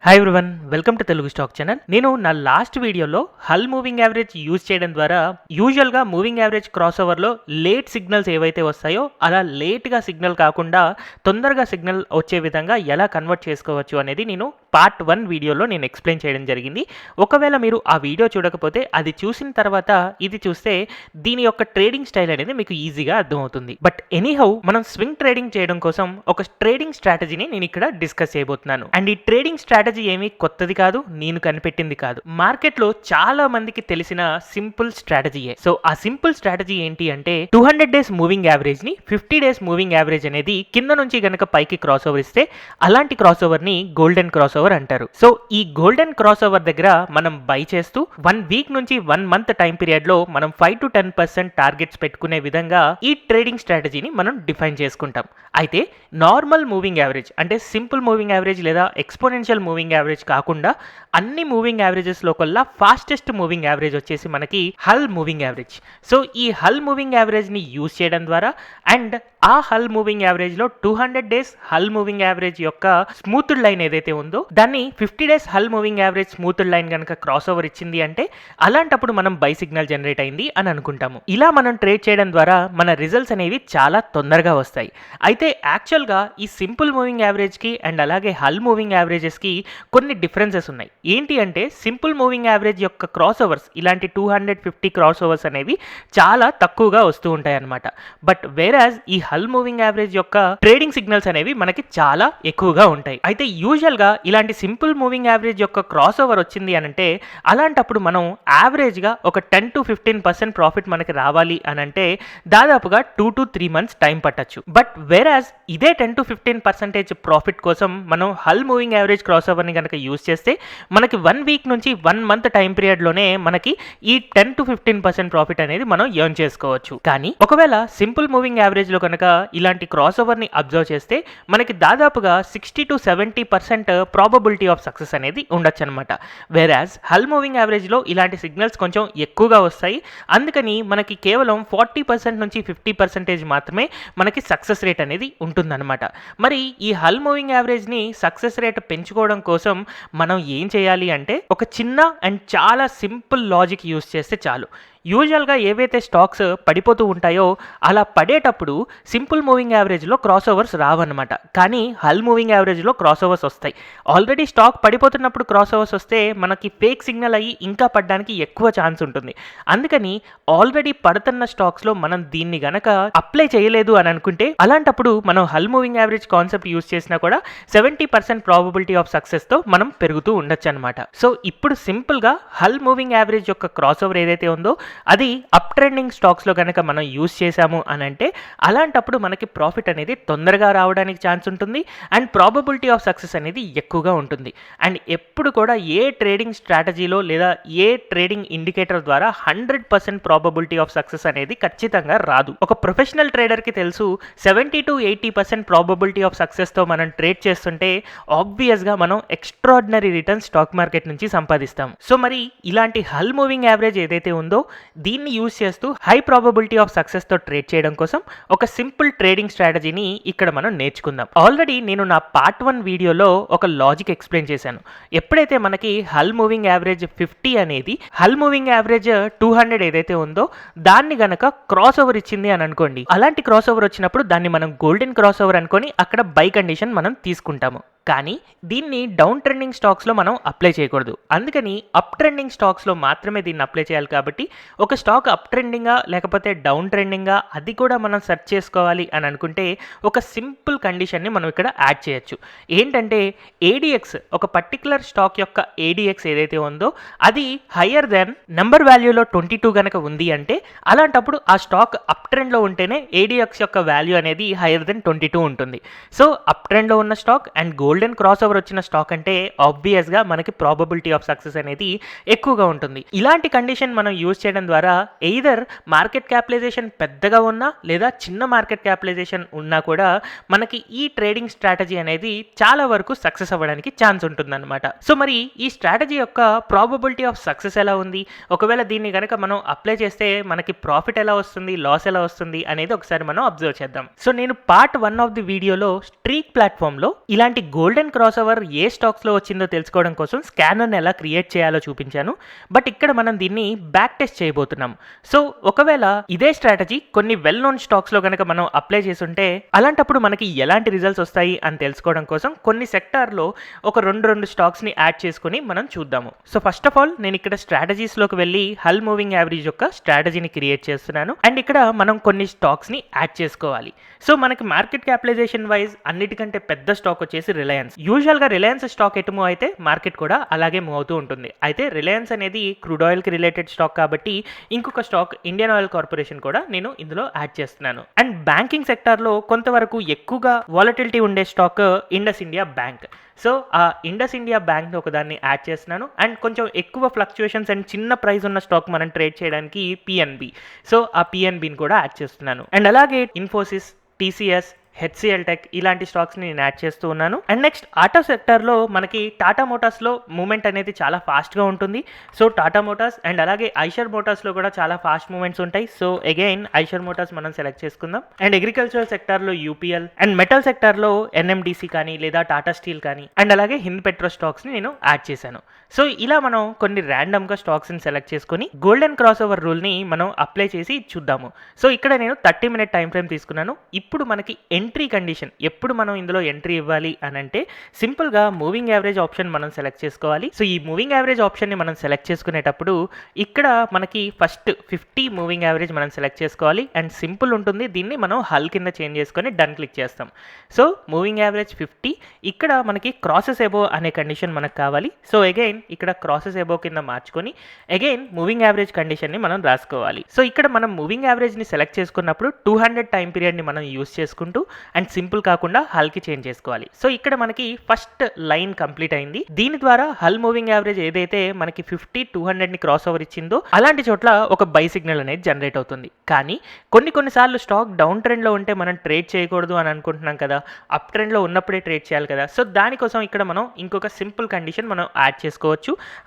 Hi everyone, welcome to Telugu stock channel. నేను నా last వీడియోలో హల్ మూవింగ్ యావరేజ్ యూజ్ చేయడం ద్వారా యూజువల్గా మూవింగ్ యావరేజ్ క్రాస్ ఓవర్లో లేట్ సిగ్నల్స్ ఏవైతే వస్తాయో అలా లేట్గా సిగ్నల్ కాకుండా తొందరగా సిగ్నల్ వచ్చే విధంగా ఎలా కన్వర్ట్ చేసుకోవచ్చు అనేది నేను పార్ట్ 1 వీడియోలో నేను ఎక్స్ప్లెయిన్ చేయడం జరిగింది. ఒకవేళ మీరు ఆ వీడియో చూడకపోతే అది చూసిన తర్వాత ఇది చూస్తే దీని యొక్క ట్రేడింగ్ స్టైల్ అనేది మీకు ఈజీగా అర్థమవుతుంది. బట్ ఎనీహౌ మనం స్వింగ్ ట్రేడింగ్ చేయడం కోసం ఒక ట్రేడింగ్ స్ట్రాటజీని నేను ఇక్కడ డిస్కస్ చేయబోతున్నాను. అండ్ ఈ ట్రేడింగ్ స్ట్రాటజీ ఏమీ కొత్తది కాదు, నేను కనిపెట్టింది కాదు. మార్కెట్లో చాలా మందికి తెలిసిన సింపుల్ స్ట్రాటజీయే. సో ఆ సింపుల్ స్ట్రాటజీ ఏంటి అంటే 200 డేస్ మూవింగ్ యావరేజ్ ని 50 డేస్ మూవింగ్ యావరేజ్ అనేది కింద నుంచి గనక పైకి క్రాస్ ఓవర్ ఇస్తే అలాంటి క్రాస్ ఓవర్ ని గోల్డెన్ క్రాస్ ఓవర్ అంటారు. సో ఈ గోల్డెన్ క్రాస్ ఓవర్ దగ్గర మనం బై చేస్తూ 1 వీక్ నుంచి 1 మంత్ టైం పీరియడ్ లో మనం 5 to 10% టార్గెట్స్ పెట్టుకునే విధంగా ఈ ట్రేడింగ్ స్ట్రాటజీని మనం డిఫైన్ చేసుకుంటాం. అయితే నార్మల్ మూవింగ్ యావరేజ్ అంటే సింపుల్ మూవింగ్ యావరేజ్ లేదా ఎక్స్పోనెన్షియల్ మూవింగ్ యావరేజ్ కాకుండా అన్ని మూవింగ్ యావరేజెస్ లో కల్లా ఫాస్టెస్ట్ మూవింగ్ యావరేజ్ వచ్చేసి మనకి హల్ మూవింగ్ యావరేజ్. సో ఈ హల్ మూవింగ్ యావరేజ్ ని యూజ్ చేయడం ద్వారా అండ్ ఆ హల్ మూవింగ్ యావరేజ్ లో 200 డేస్ హల్ మూవింగ్ యావరేజ్ యొక్క స్మూత్డ్ లైన్ ఏదైతే ఉందో దాన్ని 50 డేస్ హల్ మూవింగ్ యావరేజ్ స్మూత్డ్ లైన్ కనుక క్రాస్ ఓవర్ ఇచ్చింది అంటే అలాంటప్పుడు మనం బై సిగ్నల్ జనరేట్ అయింది అని అనుకుంటాము. ఇలా మనం ట్రేడ్ చేయడం ద్వారా మన రిజల్ట్స్ అనేవి చాలా తొందరగా వస్తాయి. అయితే యాక్చువల్గా ఈ సింపుల్ మూవింగ్ యావరేజ్ కి అండ్ అలాగే హల్ మూవింగ్ యావరేజెస్ కి కొన్ని డిఫరెన్సెస్ ఉన్నాయి. ఏంటి అంటే సింపుల్ మూవింగ్ యావరేజ్ యొక్క క్రాస్ ఓవర్స్ ఇలాంటి 250 క్రాస్ ఓవర్స్ అనేవి చాలా తక్కువగా వస్తూ ఉంటాయి అన్నమాట. బట్ వేరాజ్ ఈ హల్ మూవింగ్ యావరేజ్ యొక్క ట్రేడింగ్ సిగ్నల్స్ అనేవి మనకి చాలా ఎక్కువగా ఉంటాయి. అయితే యూజువల్ గా ఇలాంటి సింపుల్ మూవింగ్ యావరేజ్ యొక్క క్రాస్ ఓవర్ వచ్చింది అని అంటే అలాంటప్పుడు మనం యావరేజ్ గా ఒక 10 to 15% ప్రాఫిట్ మనకి రావాలి అని అంటే దాదాపుగా 2 to 3 మంత్స్ టైం పట్టచ్చు. బట్ వేరాజ్ ఇదే 10 to 15% ప్రాఫిట్ కోసం మనం హల్ మూవింగ్ యావరేజ్ క్రాస్ ఓవర్ ని కనుక యూజ్ చేస్తే మనకి 1 వీక్ నుంచి 1 మంత్ టైం పీరియడ్ లోనే మనకి ఈ 10 to 15% ప్రాఫిట్ అనేది మనం ఎర్న్ చేసుకోవచ్చు. కానీ ఒకవేళ సింపుల్ మూవింగ్ యావరేజ్ లో కనుక ఇలాంటి క్రాస్ ఓవర్ ని అబ్జర్వ్ చేస్తే మనకి దాదాపుగా 60 to 70% ప్రాబబిలిటీ ఆఫ్ సక్సెస్ అనేది ఉండొచ్చు అనమాట. వేరాజ్ హల్ మూవింగ్ యావరేజ్ లో ఇలాంటి సిగ్నల్స్ కొంచెం ఎక్కువగా వస్తాయి. అందుకని మనకి కేవలం 40% నుంచి 50% మాత్రమే మనకి సక్సెస్ రేట్ అనేది ఉంటుందన్నమాట. మరి ఈ హల్ మూవింగ్ యావరేజ్ ని సక్సెస్ రేట్ పెంచుకోవడం కోసం మనం ఏం చేయాలి అంటే ఒక చిన్న అండ్ చాలా సింపుల్ లాజిక్ యూజ్ చేస్తే చాలు. యూజువల్గా ఏవైతే స్టాక్స్ పడిపోతూ ఉంటాయో అలా పడేటప్పుడు సింపుల్ మూవింగ్ యావరేజ్లో క్రాస్ ఓవర్స్ రావన్నమాట. కానీ హల్ మూవింగ్ యావరేజ్లో క్రాస్ ఓవర్స్ వస్తాయి. ఆల్రెడీ స్టాక్ పడిపోతున్నప్పుడు క్రాస్ ఓవర్స్ వస్తే మనకి ఫేక్ సిగ్నల్ అయ్యి ఇంకా పడడానికి ఎక్కువ ఛాన్స్ ఉంటుంది. అందుకని ఆల్రెడీ పడుతున్న స్టాక్స్లో మనం దీన్ని గనక అప్లై చేయలేదు అని అనుకుంటే అలాంటప్పుడు మనం హల్ మూవింగ్ యావరేజ్ కాన్సెప్ట్ యూజ్ చేసినా కూడా 70% ప్రాబబిలిటీ ఆఫ్ సక్సెస్తో మనం పెరుగుతూ ఉండొచ్చు అనమాట. సో ఇప్పుడు సింపుల్గా హల్ మూవింగ్ యావరేజ్ యొక్క క్రాస్ ఓవర్ ఏదైతే ఉందో అది అప్ ట్రెండింగ్ స్టాక్స్లో కనుక మనం యూజ్ చేసాము అని అంటే అలాంటప్పుడు మనకి ప్రాఫిట్ అనేది తొందరగా రావడానికి ఛాన్స్ ఉంటుంది అండ్ ప్రాబబిలిటీ ఆఫ్ సక్సెస్ అనేది ఎక్కువగా ఉంటుంది. అండ్ ఎప్పుడు కూడా ఏ ట్రేడింగ్ స్ట్రాటజీలో లేదా ఏ ట్రేడింగ్ ఇండికేటర్ ద్వారా 100% ప్రాబబిలిటీ ఆఫ్ సక్సెస్ అనేది ఖచ్చితంగా రాదు. ఒక ప్రొఫెషనల్ ట్రేడర్కి తెలుసు 70 to 80% ప్రాబబిలిటీ ఆఫ్ సక్సెస్తో మనం ట్రేడ్ చేస్తుంటే ఆబ్వియస్గా మనం ఎక్స్ట్రాడినరీ రిటర్న్ స్టాక్ మార్కెట్ నుంచి సంపాదిస్తాం. సో మరి ఇలాంటి హల్ మూవింగ్ యావరేజ్ ఏదైతే ఉందో దీన్ని యూజ్ చేస్తూ హై ప్రాబబిలిటీ ఆఫ్ సక్సెస్తో ట్రేడ్ చేయడం కోసం ఒక సింపుల్ ట్రేడింగ్ స్ట్రాటజీని ఇక్కడ మనం నేర్చుకుందాం. ఆల్రెడీ నేను నా పార్ట్ 1 వీడియోలో ఒక లాజిక్ ఎక్స్ప్లెయిన్ చేశాను. ఎప్పుడైతే మనకి హల్ మూవింగ్ యావరేజ్ 50 అనేది హల్ మూవింగ్ యావరేజ్ 200 ఏదైతే ఉందో దాన్ని గనక క్రాస్ ఓవర్ ఇచ్చింది అని అనుకోండి, అలాంటి క్రాస్ ఓవర్ వచ్చినప్పుడు దాన్ని మనం గోల్డెన్ క్రాస్ ఓవర్ అనుకొని అక్కడ బై కండిషన్ మనం తీసుకుంటాము. కానీ దీన్ని డౌన్ ట్రెండింగ్ స్టాక్స్లో మనం అప్లై చేయకూడదు. అందుకని అప్ ట్రెండింగ్ స్టాక్స్లో మాత్రమే దీన్ని అప్లై చేయాలి. కాబట్టి ఒక స్టాక్ అప్ ట్రెండింగా లేకపోతే డౌన్ ట్రెండింగా అది కూడా మనం సెర్చ్ చేసుకోవాలి అని అనుకుంటే ఒక సింపుల్ కండిషన్ని మనం ఇక్కడ యాడ్ చేయొచ్చు. ఏంటంటే ఏడిఎక్స్ ఒక పర్టికులర్ స్టాక్ యొక్క ఏడిఎక్స్ ఏదైతే ఉందో అది హయ్యర్ దెన్ నెంబర్ వాల్యూలో 22 కనుక ఉంది అంటే అలాంటప్పుడు ఆ స్టాక్ అప్ ట్రెండ్లో ఉంటేనే ఏడిఎక్స్ యొక్క వాల్యూ అనేది హయ్యర్ దెన్ 22 ఉంటుంది. సో అప్ ట్రెండ్లో ఉన్న stock and golden cross over వచ్చిన స్టాక్ అంటే ఆబ్వియస్గా మనకి ప్రాబబిలిటీ ఆఫ్ సక్సెస్ అనేది ఎక్కువగా ఉంటుంది. ఇలాంటి కండిషన్ మనం యూజ్ చేయడం ద్వారా ఎయిదర్ మార్కెట్ క్యాపిటలైజేషన్ పెద్దగా ఉన్నా లేదా చిన్న మార్కెట్ క్యాపిటలైజేషన్ ఉన్నా కూడా మనకి ఈ ట్రేడింగ్ స్ట్రాటజీ అనేది చాలా వరకు సక్సెస్ అవ్వడానికి ఛాన్స్ ఉంటుందన్నమాట. సో మరి ఈ స్ట్రాటజీ యొక్క ప్రాబబిలిటీ ఆఫ్ సక్సెస్ ఎలా ఉంది, ఒకవేళ దీన్ని కనుక మనం అప్లై చేస్తే మనకి ప్రాఫిట్ ఎలా వస్తుంది, లాస్ ఎలా వస్తుంది అనేది ఒకసారి మనం అబ్జర్వ్ చేద్దాం. సో నేను పార్ట్ 1 ఆఫ్ ది వీడియోలో స్ట్రీక్ ప్లాట్ఫామ్లో ఇలాంటి గోల్డెన్ క్రాస్ ఓవర్ ఏ స్టాక్స్లో వచ్చిందో తెలుసుకోవడం కోసం స్కానర్ని ఎలా క్రియేట్ చేయాలో చూపించాను. బట్ ఇక్కడ మనం దీన్ని బ్యాక్ టెస్ట్ చేయబోతున్నాం. సో ఒకవేళ ఇదే స్ట్రాటజీ కొన్ని వెల్ నోన్ స్టాక్స్లో కనుక మనం అప్లై చేసుంటే అలాంటప్పుడు మనకి ఎలాంటి రిజల్ట్స్ వస్తాయి అని తెలుసుకోవడం కోసం కొన్ని సెక్టార్లో ఒక రెండు స్టాక్స్ని యాడ్ చేసుకుని మనం చూద్దాము. సో ఫస్ట్ ఆఫ్ ఆల్ నేను ఇక్కడ స్ట్రాటజీస్లోకి వెళ్ళి హల్ మూవింగ్ యావరేజ్ యొక్క స్ట్రాటజీని క్రియేట్ చేస్తున్నాను. అండ్ ఇక్కడ మనం కొన్ని స్టాక్స్ని యాడ్ చేసుకోవాలి. సో మనకి మార్కెట్ క్యాపిటలైజేషన్ వైజ్ అన్నిటికంటే పెద్ద స్టాక్ వచ్చేసి రిలయన్స్. యూజువల్గా రిలయన్స్ స్టాక్ ఎటు మూవ్ అయితే మార్కెట్ కూడా అలాగే మూవ్ అవుతూ ఉంటుంది. అయితే రిలయన్స్ అనేది క్రూడ్ ఆయిల్కి రిలేటెడ్ స్టాక్ కాబట్టి ఇంకొక స్టాక్ ఇండియన్ ఆయిల్ కార్పొరేషన్ కూడా నేను ఇందులో యాడ్ చేస్తున్నాను. అండ్ బ్యాంకింగ్ సెక్టార్లో కొంతవరకు ఎక్కువగా వాలటిలిటీ ఉండే stock Indus India bank. So ఆ ఇండస్ ఇండియా బ్యాంక్ని ఒకదాన్ని యాడ్ చేస్తున్నాను. అండ్ కొంచెం ఎక్కువ ఫ్లక్చుయేషన్స్ అండ్ చిన్న ప్రైస్ ఉన్న స్టాక్ మనం ట్రేడ్ చేయడానికి పిఎన్బి. సో ఆ పిఎన్బిని కూడా యాడ్ చేస్తున్నాను. అండ్ అలాగే ఇన్ఫోసిస్, టీసీఎస్, హెచ్సిఎల్ టెక్ ఇలాంటి స్టాక్స్ని నేను యాడ్ చేస్తూ ఉన్నాను. అండ్ నెక్స్ట్ ఆటో సెక్టార్లో మనకి టాటా మోటార్స్లో మూమెంట్ అనేది చాలా ఫాస్ట్గా ఉంటుంది. సో టాటా మోటార్స్ అండ్ అలాగే ఐషర్ మోటార్స్లో కూడా చాలా ఫాస్ట్ మూమెంట్స్ ఉంటాయి. సో అగైన్ ఐషర్ మోటార్స్ మనం సెలెక్ట్ చేసుకుందాం. అండ్ అగ్రికల్చరల్ సెక్టార్లో యూపీఎల్ అండ్ మెటల్ సెక్టార్లో ఎన్ఎండిసి కానీ లేదా టాటా స్టీల్ కానీ అండ్ అలాగే హింద్ పెట్రో స్టాక్స్ని నేను యాడ్ చేశాను. సో ఇలా మనం కొన్ని ర్యాండమ్గా స్టాక్స్ని సెలెక్ట్ చేసుకొని గోల్డెన్ క్రాస్ ఓవర్ రూల్ని మనం అప్లై చేసి చూద్దాము. సో ఇక్కడ నేను 30 minute టైం ఫ్రేమ్ తీసుకున్నాను. ఇప్పుడు మనకి ఎంట్రీ కండిషన్ ఎప్పుడు మనం ఇందులో ఎంట్రీ ఇవ్వాలి అని అంటే సింపుల్గా మూవింగ్ యావరేజ్ ఆప్షన్ మనం సెలెక్ట్ చేసుకోవాలి. సో ఈ మూవింగ్ యావరేజ్ ఆప్షన్ని మనం సెలెక్ట్ చేసుకునేటప్పుడు ఇక్కడ మనకి ఫస్ట్ 50 మూవింగ్ యావరేజ్ మనం సెలెక్ట్ చేసుకోవాలి. అండ్ సింపుల్ ఉంటుంది, దీన్ని మనం హల్ కింద చేంజ్ చేసుకొని డన్ క్లిక్ చేస్తాం. So moving average 50. ఇక్కడ మనకి క్రాసెస్ ఎబో అనే కండిషన్ మనకు కావాలి. సో అగైన్ ఇక్కడ క్రాసెస్ ఎబో కింద మార్చుకొని అగైన్ మూవింగ్ యావరేజ్ కండిషన్ని మనం రాసుకోవాలి. సో ఇక్కడ మనం మూవింగ్ యావరేజ్ని సెలెక్ట్ చేసుకున్నప్పుడు 200 టైం పీరియడ్ని మనం యూస్ చేసుకుంటూ అండ్ సింపుల్ కాకుండా హల్కి చేంజ్ చేసుకోవాలి. సో ఇక్కడ మనకి ఫస్ట్ లైన్ కంప్లీట్ అయింది. దీని ద్వారా హల్ మూవింగ్ యావరేజ్ ఏదైతే మనకి 50, 200ని క్రాస్ ఓవర్ ఇచ్చిందో అలాంటి చోట్ల ఒక బై సిగ్నల్ అనేది జనరేట్ అవుతుంది. కానీ కొన్నిసార్లు స్టాక్ డౌన్ ట్రెండ్లో ఉంటే మనం ట్రేడ్ చేయకూడదు అని అనుకుంటున్నాం కదా, అప్ ట్రెండ్లో ఉన్నప్పుడే ట్రేడ్ చేయాలి కదా. సో దానికోసం ఇక్కడ మనం ఇంకొక సింపుల్ కండిషన్ మనం యాడ్ చేసుకోవచ్చు.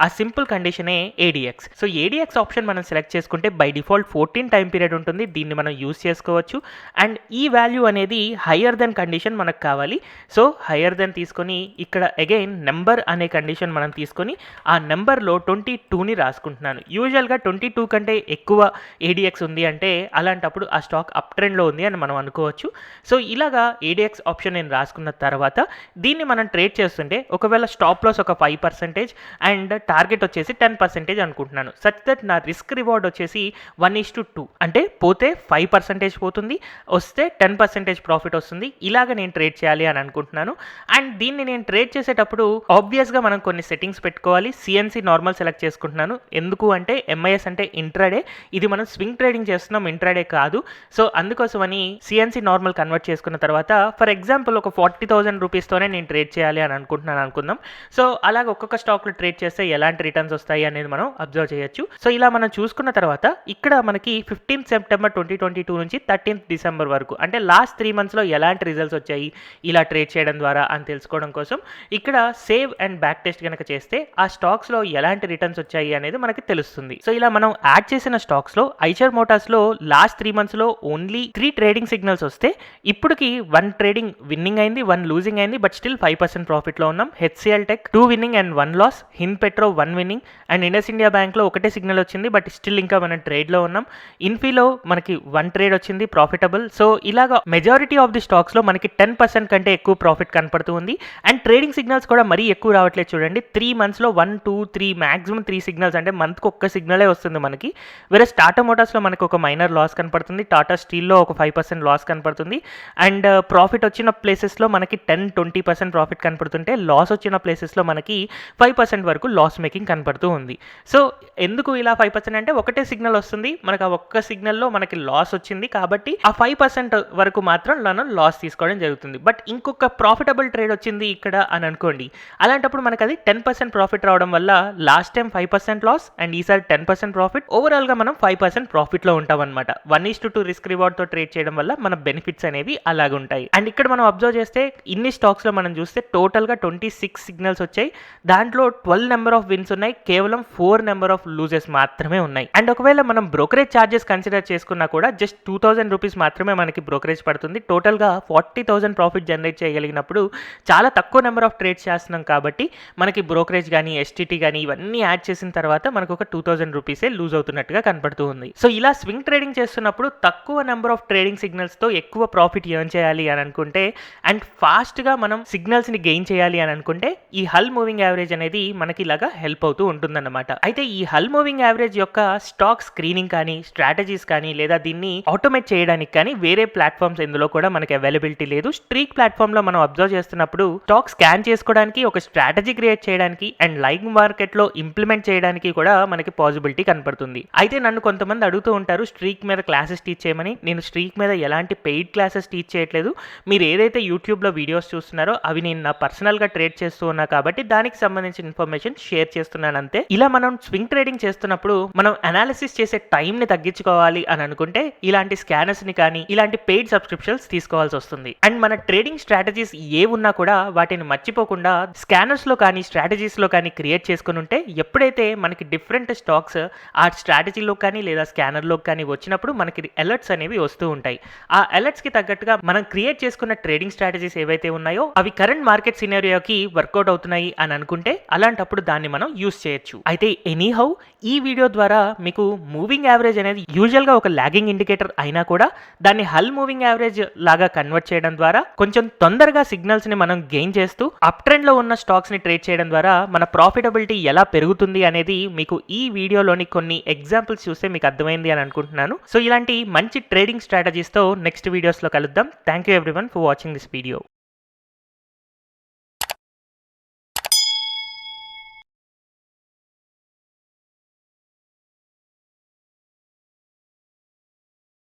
ఆ సింపుల్ కండిషనే ఏడిఎక్స్. సో ఏడిఎక్స్ ఆప్షన్ మనం సెలెక్ట్ చేసుకుంటే బై డిఫాల్ట్ 14 టైం పీరియడ్ ఉంటుంది. దీన్ని మనం యూస్ చేసుకోవచ్చు. అండ్ ఈ వాల్యూ అనేది హయ్యర్ దెన్ కండిషన్ మనకు కావాలి. సో హయ్యర్ దెన్ తీసుకొని ఇక్కడ అగైన్ నెంబర్ అనే కండిషన్ మనం తీసుకొని ఆ నెంబర్లో 22ని రాసుకుంటున్నాను. యూజువల్గా 22 కంటే ఎక్కువ ఏడిఎక్స్ ఉంది అంటే అలాంటప్పుడు ఆ స్టాక్ అప్ ట్రెండ్లో ఉంది అని మనం అనుకోవచ్చు. సో ఇలాగా ఏడిఎక్స్ ఆప్షన్ నేను రాసుకున్న తర్వాత దీన్ని మనం ట్రేడ్ చేస్తుంటే ఒకవేళ స్టాప్ లాస్ ఒక 5% అండ్ టార్గెట్ వచ్చేసి 10% అనుకుంటున్నాను. సచ్ దట్ నా రిస్క్ రివార్డ్ వచ్చేసి 1:2 అంటే పోతే 5% పోతుంది, వస్తే 10% ప్రాఫిట్ వస్తుంది. ఇలాగ నేను ట్రేడ్ చేయాలి అని అనుకుంటున్నాను. అండ్ దీన్ని నేను ట్రేడ్ చేసేటప్పుడు ఆబ్వియస్గా మనం కొన్ని సెట్టింగ్స్ పెట్టుకోవాలి. సిఎన్సి నార్మల్ సెలెక్ట్ చేసుకుంటున్నాను. ఎందుకు అంటే ఎంఐఎస్ అంటే ఇంట్రాడే, ఇది మనం స్వింగ్ ట్రేడింగ్ చేస్తున్నాం, ఇంట్రాడే కాదు. సో అందుకోసమని సిఎన్సి నార్మల్ కన్వర్ట్ చేసుకున్న తర్వాత ఫర్ ఎగ్జాంపుల్ ఒక 40,000 రూపీస్తోనే నేను ట్రేడ్ చేయాలి అని అనుకుందాం. సో అలాగే ఒక్కొక్క స్టాక్లో ట్రేడ్ చేస్తే ఎలాంటి రిటర్న్స్ వస్తాయి అనేది మనం అబ్జర్వ్ చేయొచ్చు. సో ఇలా మనం చూసుకున్న తర్వాత ఇక్కడ మనకి 15th September 2022 నుంచి 13th December వరకు అంటే లాస్ట్ 3 monthsలో ఎలాంటి రిజల్ట్స్ వచ్చాయి ఇలా ట్రేడ్ చేయడం ద్వారా అని తెలుసుకోవడం కోసం ఇక్కడ సేవ్ అండ్ బ్యాక్ టెస్ట్ కనుక చేస్తే ఆ స్టాక్స్లో ఎలాంటి రిటర్న్స్ వచ్చాయి అనేది మనకి తెలుస్తుంది. సో ఇలా మనం యాడ్ చేసిన స్టాక్స్లో ఐషర్ మోటార్స్లో లాస్ట్ 3 monthsలో ఓన్లీ 3 ట్రేడింగ్ సిగ్నల్స్ వస్తే ఇప్పటికి 1 ట్రేడింగ్ విన్నింగ్ అయింది, 1 లూజింగ్ అయింది, బట్ స్టిల్ 5% ప్రాఫిట్లో ఉన్నాం. HCL tech 2 winning and 1 loss, Hind petro 1 winning and Indus India బ్యాంక్లో ఒకటే సిగ్నల్ వచ్చింది, బట్ స్టిల్ ఇంకా మనం ట్రేడ్లో ఉన్నాం. ఇన్ఫీలో మనకి 1 ట్రేడ్ వచ్చింది ప్రాఫిటబుల్. సో ఇలాగా మెజారిటీ ఆఫ్ ది స్టాక్స్లో మనకి 10% కంటే ఎక్కువ ప్రాఫిట్ కనపడుతూ ఉంది. అండ్ ట్రేడింగ్ సిగ్నల్స్ కూడా మరీ ఎక్కువ రావట్లేదు చూడండి. 3 monthsలో 1, 2, 3 మ్యాక్సిమం 3 సిగ్నల్స్ అంటే మంత్కి ఒక్క సిగ్నలే వస్తుంది మనకి. వేరే టాటా మోటార్స్లో మనకి ఒక మైనర్ లాస్ కనపడుతుంది, టాటా స్టీల్లో ఒక 5% లాస్ కనపడుతుంది. అండ్ ప్రాఫిట్ వచ్చిన ప్లేసెస్లో మనకి 10-20% ప్రాఫిట్ కనపడుతుంటే లాస్ వచ్చిన ప్లేసెస్లో మనకి 5% వరకు లాస్ మేకింగ్ కనపడుతూ ఉంది. సో ఎందుకు ఇలా 5% అంటే ఒకటే సిగ్నల్ వస్తుంది మనకు, ఆ ఒక్క సిగ్నల్లో మనకి లాస్ వచ్చింది కాబట్టి ఆ 5% వరకు మాత్రం మనం లాస్ తీసుకోవడం జరుగుతుంది. బట్ ఇంకొక ప్రాఫిటబుల్ ట్రేడ్ వచ్చింది ఇక్కడ అని అనుకోండి, అలాంటప్పుడు మనకు అది 10% ప్రాఫిట్ రావడం వల్ల లాస్ట్ టైం 5% లాస్ అండ్ ఈసారి 10% ప్రాఫిట్, ఓవరాల్గా మనం 5% ప్రాఫిట్లో ఉంటాం అనమాట. 1:2 రిస్క్ రివార్డ్తో ట్రేడ్ చేయడం వల్ల మన బెనిఫిట్స్ అనేవి అలాగే ఉంటాయి. అండ్ ఇక్కడ మనం అబ్జర్వ్ చేస్తే ఇన్ని స్టాక్స్లో మనం చూస్తే టోటల్గా 26 సిగ్నల్స్ వచ్చాయి. దాంట్లో 12 నెంబర్ ఆఫ్ విన్స్ ఉన్నాయి, కేవలం 4 నెంబర్ ఆఫ్ లూజెస్ మాత్రమే ఉన్నాయి. అండ్ ఒకవేళ మనం బ్రోకరేజ్ ఛార్జెస్ కన్సిడర్ చేసుకున్నా కూడా జస్ట్ 2,000 రూపీస్ మాత్రమే మనకి బ్రోకరేజ్ పడుతుంది. టోటల్గా 40,000 ప్రాఫిట్ జనరేట్ చేయగలిగినప్పుడు చాలా తక్కువ నెంబర్ ఆఫ్ ట్రేడ్స్ చేస్తున్నాం కాబట్టి మనకి బ్రోకరేజ్ కానీ ఎస్టీటీ కానీ ఇవన్నీ యాడ్ చేసిన తర్వాత మనకు ఒక 2,000 రూపీసే లూజ్ అవుతున్నట్టుగా కనపడుతూ ఉంది. సో ఇలా స్వింగ్ ట్రేడింగ్ చేస్తున్నప్పుడు తక్కువ నెంబర్ ఆఫ్ ట్రేడింగ్ సిగ్నల్స్తో ఎక్కువ ప్రాఫిట్ ఎర్న్ చేయాలి అని అనుకుంటే అండ్ ఫాస్ట్గా మనం సిగ్నల్స్ని గెయిన్ చేయాలి అని అనుకుంటే ఈ హల్ మూవింగ్ యావరేజ్ అనేది మనకి ఇలాగా హెల్ప్ అవుతూ ఉంటుందన్నమాట. అయితే ఈ హల్ మూవింగ్ యావరేజ్ యొక్క స్టాక్ స్క్రీనింగ్ కానీ స్ట్రాటజీస్ కానీ లేదా దీన్ని ఆటోమేట్ చేయడానికి కానీ వేరే ప్లాట్ఫామ్స్ ఇందులో కూడా మనకి అవైలబిలిటీ లేదు. స్ట్రీక్ ప్లాట్ఫామ్లో మనం అబ్జర్వ్ చేస్తున్నప్పుడు స్టాక్ స్కాన్ చేసుకోవడానికి ఒక స్ట్రాటజీ క్రియేట్ చేయడానికి అండ్ లైవ్ మార్కెట్లో ఇంప్లిమెంట్ చేయడానికి కూడా మనకి పాసిబిలిటీ కనపడుతుంది. అయితే నన్ను కొంతమంది అడుగుతూ ఉంటారు స్ట్రీక్ మీద క్లాసెస్ టీచ్ చేయమని. నేను స్ట్రీక్ మీద ఎలాంటి పెయిడ్ క్లాసెస్ టీచ్ చేయట్లేదు. మీరు ఏదైతే యూట్యూబ్లో వీడియోస్ చూస్తున్నారో అవి నేను నా పర్సనల్గా ట్రేడ్ చేస్తూ ఉన్నా కాబట్టి దానికి సంబంధించిన ఇన్ఫర్మేషన్ షేర్ చేస్తున్నాను అంతే. ఇలా మనం స్వింగ్ ట్రేడింగ్ చేస్తున్నప్పుడు మనం అనాలిసిస్ చేసే టైంని తగ్గించుకోవాలి అని అనుకుంటే ఇలాంటి స్కానర్స్ని కానీ ఇలాంటి పెయిడ్ సబ్స్క్రిప్షన్స్ తీసుకోవాల్సి వస్తుంది. అండ్ మన ట్రేడింగ్ స్ట్రాటజీస్ ఏ ఉన్నా కూడా వాటిని మర్చిపోకుండా స్కానర్స్లో కానీ స్ట్రాటజీస్లో కానీ క్రియేట్ చేసుకుని ఉంటే ఎప్పుడైతే మనకి డిఫరెంట్ స్టాక్స్ ఆ స్ట్రాటజీలో కానీ లేదా స్కానర్లో కానీ వచ్చినప్పుడు మనకి అలర్ట్స్ అనేవి వస్తూ ఉంటాయి. ఆ అలర్ట్స్కి తగ్గట్టుగా మనం క్రియేట్ చేసుకున్న ట్రేడింగ్ స్ట్రాటజీస్ ఏవైతే ఉన్నాయో అవి కరెంట్ మార్కెట్ సినారియోకి వర్కౌట్ అవుతున్నాయి అని అనుకుంటే అలాంటప్పుడు దాన్ని మనం యూస్ చేయొచ్చు. అయితే ఎనీహౌ ఈ వీడియో ద్వారా మీకు మూవింగ్ యావరేజ్ అనేది యూజువల్గా ఒక లాగింగ్ ఇండికేటర్ అయినా కూడా దాన్ని హల్ మూవింగ్ యావరేజ్ లాగా కన్వర్ట్ చేయడం ద్వారా కొంచెం తొందరగా సిగ్నల్స్ ని మనం గెయిన్ చేస్తూ అప్ ట్రెండ్ లో ఉన్న స్టాక్స్ ని ట్రేడ్ చేయడం ద్వారా మన ప్రాఫిటబిలిటీ ఎలా పెరుగుతుంది అనేది మీకు ఈ వీడియోలోని కొన్ని ఎగ్జాంపుల్స్ చూస్తే మీకు అర్థమైంది అని అనుకుంటున్నాను. సో ఇలాంటి మంచి ట్రేడింగ్ స్ట్రాటజీస్ తో నెక్స్ట్ వీడియోస్ లో కలుద్దాం. Thank you everyone for watching this video.